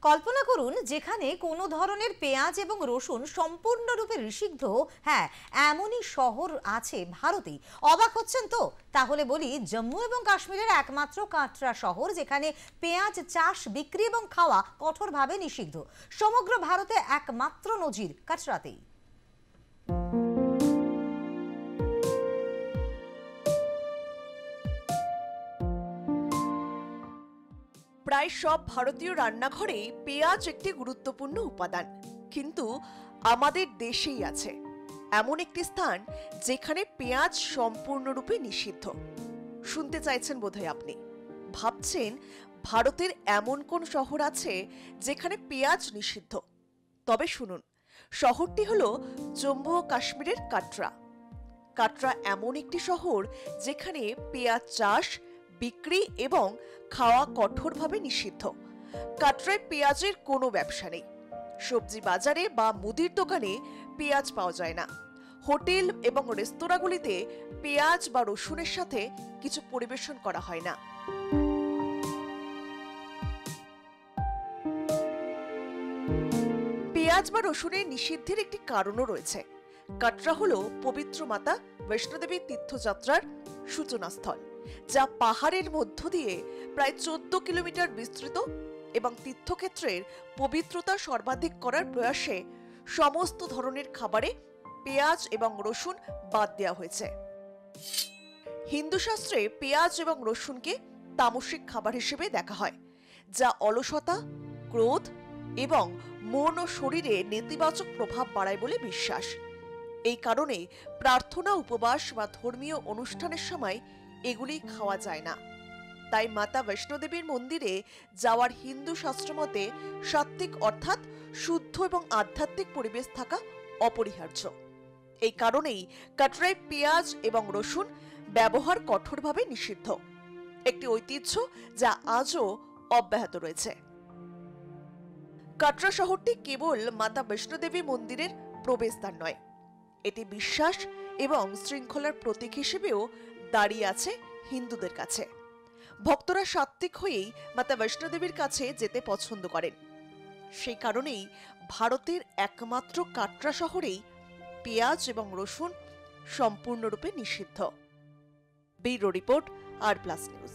কল্পনা করুন যেখানে কোনো ধরনের পেঁয়াজ এবং রসুন সম্পূর্ণরূপে নিষিদ্ধ। হ্যাঁ, এমনই শহর আছে ভারতেই। অবাক হচ্ছেন তো? তাহলে বলি, জম্মু এবং কাশ্মীরের একমাত্র কাটরা শহর যেখানে পেঁয়াজ চাষ, বিক্রি এবং খাওয়া কঠোরভাবে নিষিদ্ধ। সমগ্র ভারতে একমাত্র নজির কাটরাতেই। প্রায় সব ভারতীয় রান্নাঘরে পেঁয়াজ একটি গুরুত্বপূর্ণ উপাদান, কিন্তু আমাদের দেশেই আছে এমন একটি স্থান যেখানে পেঁয়াজ সম্পূর্ণরূপে নিষিদ্ধ। শুনতে চাইছেন বোধহয় আপনি, ভাবছেন ভারতের এমন কোন শহর আছে যেখানে পেঁয়াজ নিষিদ্ধ। তবে শুনুন, শহরটি হলো জম্মু ও কাশ্মীরের কাটরা। কাটরা এমন একটি শহর যেখানে পেঁয়াজ চাষ, বিক্রি এবং খাওয়া কঠোরভাবে নিষিদ্ধ। কাটরায় পেঁয়াজের কোনো ব্যবসা নেই। সবজি বাজারে বা মুদির দোকানে পেঁয়াজ পাওয়া যায় না। হোটেল এবং রেস্তোরাঁগুলিতে পেঁয়াজ বা রসুনের সাথে কিছু পরিবেশন করা হয় না। পেঁয়াজ বা রসুনের নিষিদ্ধের একটি কারণও রয়েছে। কাটরা হলো পবিত্র মাতা বৈষ্ণোদেবী তীর্থযাত্রার সূচনাস্থল, যা পাহাড়ের মধ্য দিয়ে প্রায় 14 কিলোমিটার বিস্তৃত এবং তীর্থক্ষেত্রের পবিত্রতা সর্বাধিক করার প্রয়াসে সমস্ত ধরনের খাবারে পেঁয়াজ এবং রসুন বাদ দেওয়া হয়েছে। হিন্দু শাস্ত্রে পেঁয়াজ এবং রসুনকে তামসিক খাবার হিসেবে দেখা হয়, যা অলসতা, ক্রোধ এবং মন ও শরীরে নেতিবাচক প্রভাব বাড়ায় বলে বিশ্বাস। এই কারণে প্রার্থনা, উপবাস বা ধর্মীয় অনুষ্ঠানের সময় এগুলি খাওয়া যায় না। তাই মাতা বৈষ্ণোদেবীর মন্দিরে যাওয়ার হিন্দু শাস্ত্রমতে সাত্ত্বিক অর্থাৎ শুদ্ধ এবং আধ্যাত্মিক পরিবেশ থাকা অপরিহার্য। এই কারণেই কাটরায় পেঁয়াজ এবং রসুন ব্যবহার কঠোরভাবে নিষিদ্ধ, একটি ঐতিহ্য যা আজও অব্যাহত রয়েছে। কাটরা শহরটি কেবল মাতা বৈষ্ণোদেবী মন্দিরের প্রবেশদ্বার নয়, এটি বিশ্বাস এবং শৃঙ্খলার প্রতীক হিসেবেও দাঁড়িয়ে আছে হিন্দুদের কাছে। ভক্তরা সাত্ত্বিক হয়েই মাতা বৈষ্ণোদেবীর কাছে যেতে পছন্দ করেন। সেই কারণেই ভারতের একমাত্র কাটরা শহরেই পেঁয়াজ এবং রসুন সম্পূর্ণরূপে নিষিদ্ধ। ব্যুরো রিপোর্ট, আর প্লাস নিউজ।